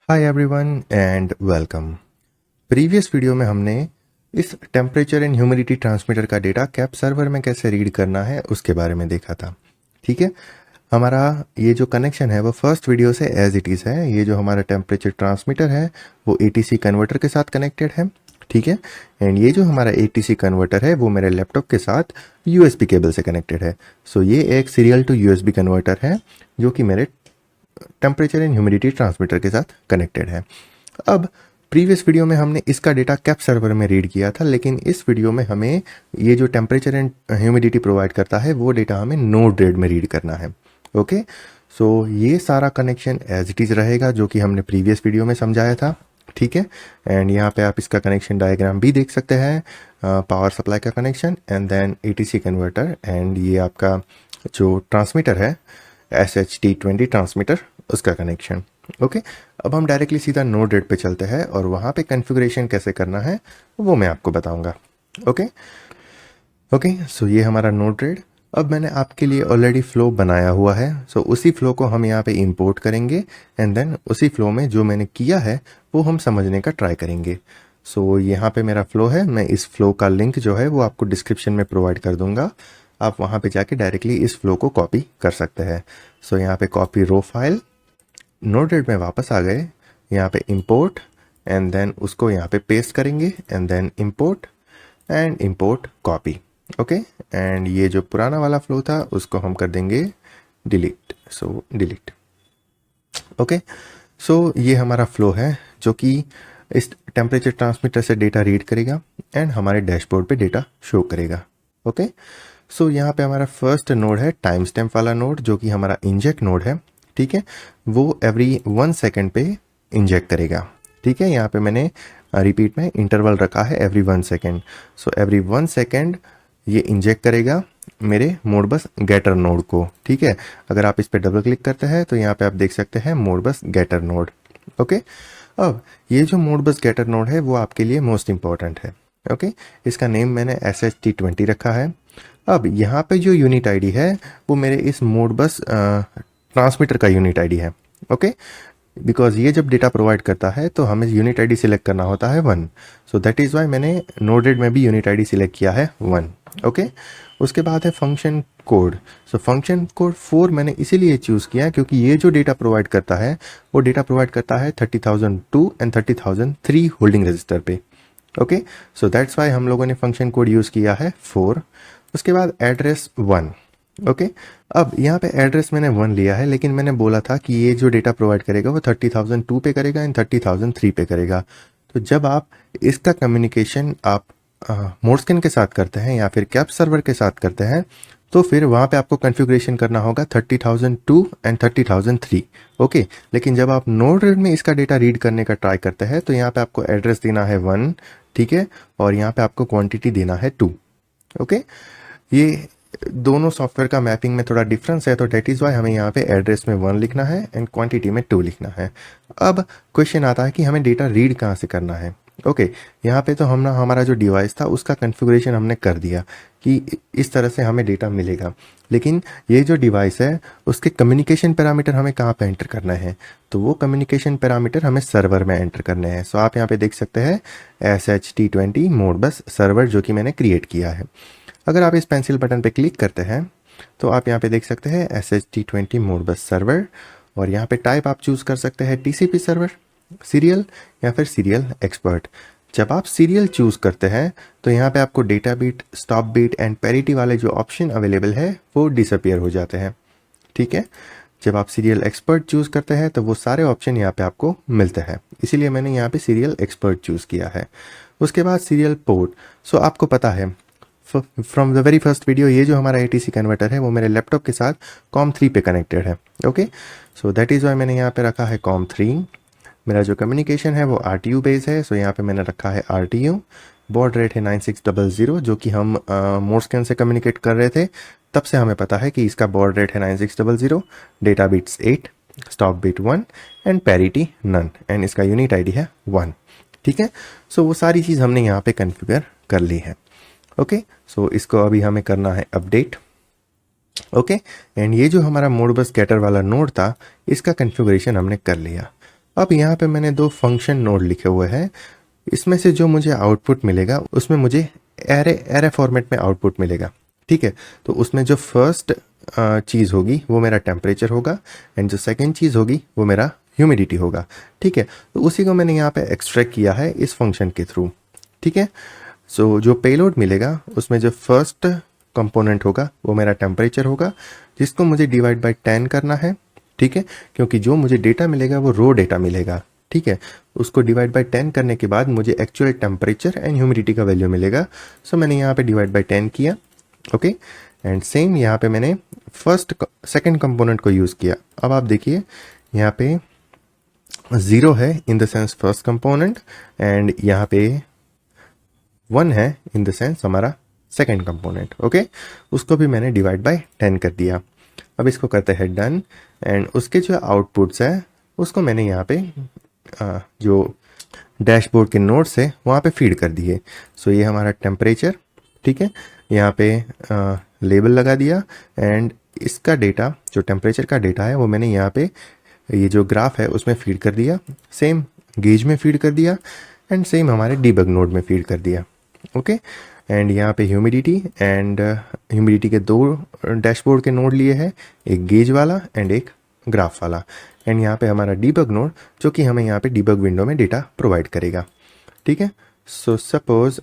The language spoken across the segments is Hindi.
Hi everyone and welcome. Previous video में हमने इस टेम्परेचर एंड ह्यूमिडिटी ट्रांसमीटर का डेटा कैप सर्वर में कैसे रीड करना है उसके बारे में देखा था। ठीक है, हमारा ये जो कनेक्शन है वो फर्स्ट वीडियो से एज इट इज़ है। ये जो हमारा टेम्परेचर ट्रांसमीटर है वो एटीसी कन्वर्टर के साथ कनेक्टेड है। ठीक है, एंड ये जो हमारा एटीसी कन्वर्टर है वो मेरे लैपटॉप के साथ यूएसबी केबल से कनेक्टेड है। सो ये एक सीरियल टू यूएसबी कन्वर्टर है जो कि मेरे टेम्परेचर एंड ह्यूमिडिटी ट्रांसमीटर के साथ कनेक्टेड है। अब प्रीवियस वीडियो में हमने इसका डेटा कैप सर्वर में रीड किया था, लेकिन इस वीडियो में हमें ये जो टेम्परेचर एंड ह्यूमिडिटी प्रोवाइड करता है वो डेटा हमें Node-RED में रीड करना है। ओके, सो ये सारा कनेक्शन एज इट इज़ रहेगा जो कि हमने प्रीवियस वीडियो में समझाया था। ठीक है, एंड यहाँ पे आप इसका कनेक्शन डायग्राम भी देख सकते हैं, पावर सप्लाई का connection and then ATC converter and ये आपका जो ट्रांसमीटर है SHT20 ट्रांसमीटर उसका कनेक्शन। ओके, अब हम डायरेक्टली सीधा Node-RED पे चलते हैं और वहाँ पे कॉन्फ़िगरेशन कैसे करना है वो मैं आपको बताऊंगा। ओके ओके, सो ये हमारा Node-RED। अब मैंने आपके लिए ऑलरेडी फ्लो बनाया हुआ है, सो उसी फ्लो को हम यहाँ पे इंपोर्ट करेंगे एंड देन उसी फ्लो में जो मैंने किया है वो हम समझने का ट्राई करेंगे। सो यहाँ पे मेरा फ्लो है, मैं इस फ्लो का लिंक जो है वो आपको डिस्क्रिप्शन में प्रोवाइड कर दूंगा। आप वहाँ पे जाके डायरेक्टली इस फ्लो को कॉपी कर सकते हैं। सो यहाँ पे कॉपी रो फाइल, Node-RED में वापस आ गए, यहाँ पे इंपोर्ट एंड देन उसको यहाँ पे पेस्ट करेंगे and then import and import copy. Okay, and ये जो पुराना वाला फ्लो था उसको हम कर देंगे डिलीट। सो डिलीट। ओके, सो ये हमारा फ्लो है जो कि इस टेम्परेचर ट्रांसमीटर से डेटा रीड करेगा एंड हमारे डैशबोर्ड पे डेटा शो करेगा। ओके, सो यहाँ पे हमारा फर्स्ट नोड है टाइम स्टैम्प वाला नोड जो कि हमारा इंजेक्ट नोड है। ठीक है, वो एवरी 1 सेकेंड पे इंजेक्ट करेगा। ठीक है, यहाँ पे मैंने रिपीट में इंटरवल रखा है every 1 second. So every 1 second ये इंजेक्ट करेगा मेरे मोडबस गेटर नोड को। ठीक है, अगर आप इस पर डबल क्लिक करते हैं तो यहाँ पे आप देख सकते हैं मोडबस गेटर नोड। ओके, अब ये जो मोडबस गेटर नोड है वो आपके लिए मोस्ट इंपॉर्टेंट है। ओके, इसका नेम मैंने SHT20 रखा है। अब यहाँ पे जो यूनिट आईडी है वो मेरे इस मोडबस ट्रांसमीटर का यूनिट आईडी है। ओके, बिकॉज ये जब डेटा प्रोवाइड करता है तो हमें यूनिट आईडी सिलेक्ट करना होता है 1। सो दैट इज़ वाई मैंने Node-RED में भी यूनिट आईडी सिलेक्ट किया है 1। ओके, उसके बाद है function code. So function code 4 मैंने इसीलिए चूज़ किया क्योंकि ये जो डेटा प्रोवाइड करता है वो डेटा प्रोवाइड करता है 30,002 एंड 30,003 होल्डिंग रजिस्टर पे। ओके, सो दैट्स वाई हम लोगों ने फंक्शन कोड यूज़ किया है 4। उसके बाद एड्रेस 1। ओके, अब यहाँ पे एड्रेस मैंने 1 लिया है, लेकिन मैंने बोला था कि ये जो डेटा प्रोवाइड करेगा वो 30,002 पे करेगा एंड 30,003 पे करेगा। तो जब आप इसका कम्युनिकेशन आप मोडस्किन के साथ करते हैं या फिर कैप सर्वर के साथ करते हैं तो फिर वहाँ पे आपको कॉन्फ़िगरेशन करना होगा 30,002 एंड 30,003। ओके, लेकिन जब आप Node-RED में इसका डेटा रीड करने का ट्राई करते हैं तो यहाँ पे आपको एड्रेस देना है 1। ठीक है, और यहाँ पे आपको क्वांटिटी देना है 2। ओके, ये दोनों सॉफ्टवेयर का मैपिंग में थोड़ा डिफरेंस है, तो डेट इज़ वाई हमें यहाँ पे एड्रेस में 1 लिखना है एंड क्वांटिटी में 2 लिखना है। अब क्वेश्चन आता है कि हमें डेटा रीड कहाँ से करना है। ओके, यहाँ पे तो हमने हमारा जो डिवाइस था उसका कॉन्फ़िगरेशन हमने कर दिया कि इस तरह से हमें डेटा मिलेगा, लेकिन ये जो डिवाइस है उसके कम्युनिकेशन पैरामीटर हमें कहाँ पे एंटर करना है, तो वो कम्युनिकेशन पैरामीटर हमें सर्वर में एंटर करने हैं। सो आप यहाँ पे देख सकते हैं SHT20 मोडबस सर्वर जो कि मैंने क्रिएट किया है। अगर आप इस पेंसिल बटन पे क्लिक करते हैं तो आप यहाँ पे देख सकते हैं SHT20 मोडबस सर्वर, और यहाँ पे टाइप आप चूज़ कर सकते हैं TCP सर्वर, सीरियल या फिर सीरियल एक्सपर्ट। जब आप सीरियल चूज़ करते हैं तो यहाँ पे आपको data bit, stop bit and parity वाले जो ऑप्शन अवेलेबल है वो डिसअपियर हो जाते हैं। ठीक है, जब आप सीरियल एक्सपर्ट चूज़ करते हैं तो वो सारे ऑप्शन यहाँ पे आपको मिलते हैं, इसीलिए मैंने यहाँ पे सीरियल एक्सपर्ट चूज़ किया है। उसके बाद सीरियल पोर्ट। सो आपको पता है from the very first video ये जो हमारा एटीसी कन्वर्टर है वो मेरे लैपटॉप के साथ COM3 पे कनेक्टेड है। Okay, so that is why मैंने यहाँ पे रखा है COM3। मेरा जो कम्युनिकेशन है वो RTU बेस है, सो यहाँ पे मैंने रखा है RTU। बॉर्ड रेट है 9600, जो कि हम मोडस्किन से कम्युनिकेट कर रहे थे तब से हमें पता है कि इसका बॉर्ड रेट है 9600, data bits 8, stop bit 1 and parity none, and इसका यूनिट आईडी है 1। ठीक है, सो वो सारी चीज़ हमने यहाँ पे कन्फिगर कर ली है। ओके, सो इसको अभी हमें करना है अपडेट। ओके, एंड ये जो हमारा मोडबस गेटर वाला नोड था इसका कॉन्फ़िगरेशन हमने कर लिया। अब यहाँ पे मैंने दो फंक्शन नोड लिखे हुए हैं, इसमें से जो मुझे आउटपुट मिलेगा उसमें मुझे एरे फॉर्मेट में आउटपुट मिलेगा। ठीक है, तो उसमें जो फर्स्ट चीज़ होगी वो मेरा टेम्परेचर होगा एंड जो सेकंड चीज़ होगी वो मेरा ह्यूमिडिटी होगा। ठीक है, तो उसी को मैंने यहाँ पे एक्सट्रैक्ट किया है इस फंक्शन के थ्रू। ठीक है, सो जो पेलोड मिलेगा उसमें जो फर्स्ट कंपोनेंट होगा वो मेरा टेम्परेचर होगा, जिसको मुझे डिवाइड बाय 10 करना है। ठीक है, क्योंकि जो मुझे डेटा मिलेगा वो रो डेटा मिलेगा। ठीक है, उसको डिवाइड बाय 10 करने के बाद मुझे एक्चुअल टेम्परेचर एंड ह्यूमिडिटी का वैल्यू मिलेगा। सो मैंने यहाँ पे डिवाइड बाय 10 किया। ओके, एंड सेम यहाँ पे मैंने सेकंड कंपोनेंट को यूज़ किया। अब आप देखिए यहाँ पे 0 है in the sense first component and यहाँ पे 1 है इन द सेंस हमारा सेकंड कंपोनेंट। ओके, उसको भी मैंने डिवाइड बाय 10 कर दिया। अब इसको करते हैं डन एंड उसके जो आउटपुट्स है उसको मैंने यहाँ पे जो डैशबोर्ड के नोट्स है वहाँ पे फीड कर दिए। सो ये हमारा टेम्परेचर। ठीक है, यहाँ पे लेबल लगा दिया एंड इसका डेटा जो टेम्परेचर का डेटा है वो मैंने यहाँ पे ये जो ग्राफ है उसमें फीड कर दिया, सेम गेज में फीड कर दिया एंड सेम हमारे डीबग नोड में फीड कर दिया। ओके, एंड यहाँ पे ह्यूमिडिटी एंड ह्यूमिडिटी के दो डैशबोर्ड के नोड लिए हैं, एक गेज वाला एंड एक ग्राफ वाला। एंड यहाँ पे हमारा डीबग नोड जो कि हमें यहाँ पे डीबग विंडो में डेटा प्रोवाइड करेगा। ठीक है, सो सपोज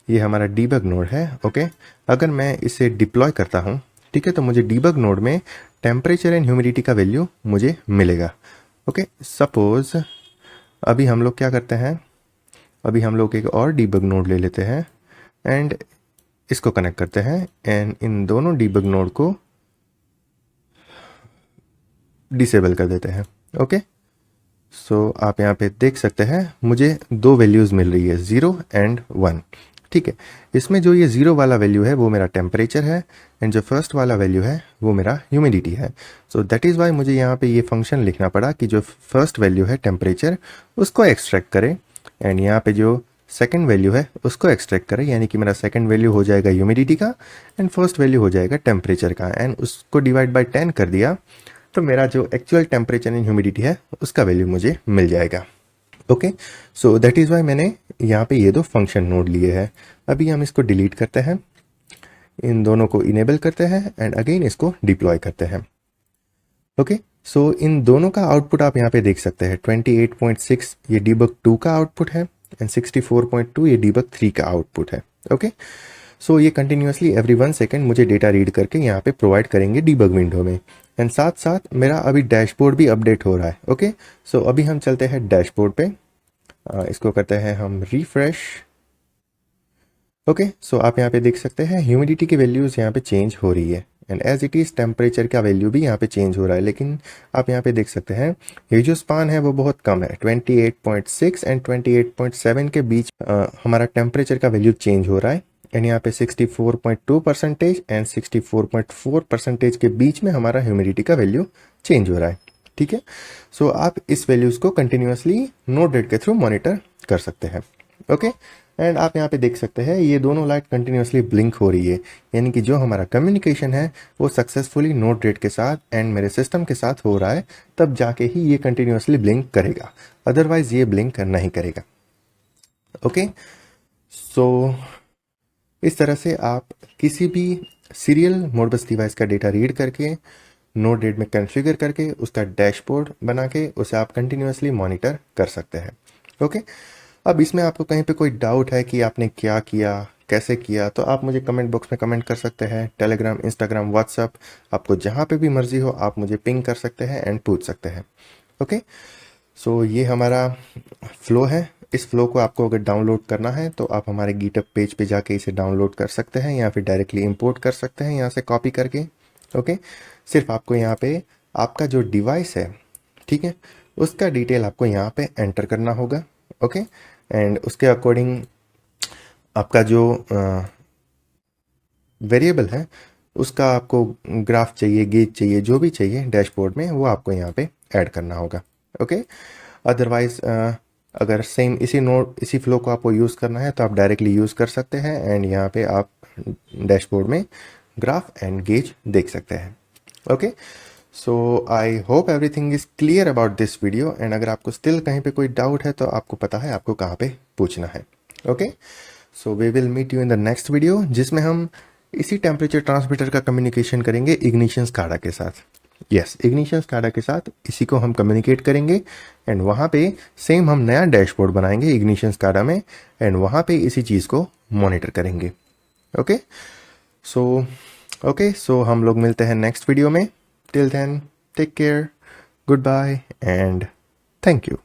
ये हमारा डीबग नोड है। ओके, अगर मैं इसे डिप्लॉय करता हूँ, ठीक है, तो मुझे डीबग नोड में टेम्परेचर एंड ह्यूमिडिटी का वैल्यू मुझे मिलेगा। ओके, सपोज अभी हम लोग क्या करते हैं, अभी हम लोग एक और डीबग नोड ले लेते हैं एंड इसको कनेक्ट करते हैं एंड इन दोनों डीबग नोड को डिसेबल कर देते हैं। ओके, सो आप यहाँ पे देख सकते हैं मुझे दो वैल्यूज़ मिल रही है, 0 एंड 1। ठीक है, इसमें जो ये 0 वाला वैल्यू है वो मेरा टेम्परेचर है एंड जो फर्स्ट वाला वैल्यू है वो मेरा ह्यूमिडिटी है। सो दैट इज़ वाई मुझे यहाँ पे ये फंक्शन लिखना पड़ा कि जो फर्स्ट वैल्यू है टेम्परेचर उसको एक्सट्रैक्ट करें एंड यहाँ पे जो सेकंड वैल्यू है उसको एक्सट्रैक्ट करें, यानी कि मेरा सेकंड वैल्यू हो जाएगा ह्यूमिडिटी का एंड फर्स्ट वैल्यू हो जाएगा टेम्परेचर का एंड उसको डिवाइड बाय 10 कर दिया तो मेरा जो एक्चुअल टेम्परेचर एंड ह्यूमिडिटी है उसका वैल्यू मुझे मिल जाएगा। Okay, so that is why मैंने यहाँ पे ये दो फंक्शन नोड लिए हैं। अभी हम इसको डिलीट करते हैं, इन दोनों को इनेबल करते हैं एंड अगेन इसको डिप्लॉय करते हैं। ओके, सो इन दोनों का आउटपुट आप यहाँ पे देख सकते हैं, 28.6 ये डीबग 2 का आउटपुट है एंड 64.2 ये डीबग 3 का आउटपुट है। ओके, सो ये कंटिन्यूसली एवरी 1 सेकेंड मुझे डेटा रीड करके यहाँ पे प्रोवाइड करेंगे डीबग विंडो में एंड साथ साथ मेरा अभी डैशबोर्ड भी अपडेट हो रहा है। ओके, सो अभी हम चलते हैं डैशबोर्ड पे, इसको करते हैं हम रिफ्रेश। ओके, सो आप यहाँ पे देख सकते हैं ह्यूमिडिटी की वैल्यूज़ यहाँ पे चेंज हो रही है and as it is temperature का वैल्यू भी यहाँ पे चेंज हो रहा है, लेकिन आप यहाँ पे देख सकते हैं ये जो स्पान है वो बहुत कम है, 28.6 एंड 28.7 के बीच हमारा टेम्परेचर का वैल्यू चेंज हो रहा है एंड यहाँ पे 64.2% एंड 64.4% के बीच में हमारा ह्यूमिडिटी का वैल्यू चेंज हो रहा है। ठीक है, सो आप इस वैल्यूज़ को कंटिन्यूसली नोड रेट के थ्रू मॉनिटर कर सकते हैं। ओके, एंड आप यहाँ पे देख सकते हैं ये दोनों लाइट कंटिन्यूसली ब्लिंक हो रही है, यानी कि जो हमारा कम्युनिकेशन है वो सक्सेसफुली नोड रेट के साथ एंड मेरे सिस्टम के साथ हो रहा है, तब जाके ही ये कंटिन्यूसली ब्लिंक करेगा, अदरवाइज ये ब्लिंक नहीं करेगा। ओके, सो इस तरह से आप किसी भी सीरियल मोडबस डिवाइस का डेटा रीड करके नोड रेट में कॉन्फ़िगर करके उसका डैशबोर्ड बना के उसे आप कंटिन्यूसली मॉनिटर कर सकते हैं। ओके, अब इसमें आपको कहीं पे कोई डाउट है कि आपने क्या किया, कैसे किया, तो आप मुझे कमेंट बॉक्स में कमेंट कर सकते हैं। टेलीग्राम, इंस्टाग्राम, व्हाट्सअप, आपको जहाँ पे भी मर्जी हो आप मुझे पिंग कर सकते हैं एंड पूछ सकते हैं। ओके, सो ये हमारा फ्लो है। इस फ्लो को आपको अगर डाउनलोड करना है तो आप हमारे गिटहब पेज पे जाके इसे डाउनलोड कर सकते हैं या फिर डायरेक्टली इंपोर्ट कर सकते हैं यहाँ से कॉपी करके। ओके, सिर्फ आपको यहाँ पे आपका जो डिवाइस है, ठीक है, उसका डिटेल आपको यहाँ पे एंटर करना होगा। ओके, एंड उसके अकॉर्डिंग आपका जो वेरिएबल है उसका आपको ग्राफ चाहिए, गेज चाहिए, जो भी चाहिए डैशबोर्ड में वो आपको यहाँ पे ऐड करना होगा। ओके, अदरवाइज अगर सेम इसी फ्लो को आपको यूज़ करना है तो आप डायरेक्टली यूज़ कर सकते हैं एंड यहाँ पे आप डैशबोर्ड में ग्राफ एंड गेज देख सकते हैं। Okay, so I hope everything is clear about this video, and अगर आपको स्टिल कहीं पे कोई डाउट है तो आपको पता है आपको कहाँ पे पूछना है। Okay, so we will meet you in the next video, जिसमें हम इसी टेम्परेचर ट्रांसमीटर का कम्युनिकेशन करेंगे इग्निशन स्काडा के साथ। यस, इग्निशन स्काडा के साथ इसी को हम कम्युनिकेट करेंगे, एंड वहाँ पे सेम हम नया डैशबोर्ड बनाएंगे इग्निशन स्काडा में, एंड वहाँ पे इसी चीज़ को मॉनिटर करेंगे। ओके, सो हम लोग मिलते हैं नेक्स्ट वीडियो में। Till then, take care, goodbye and thank you.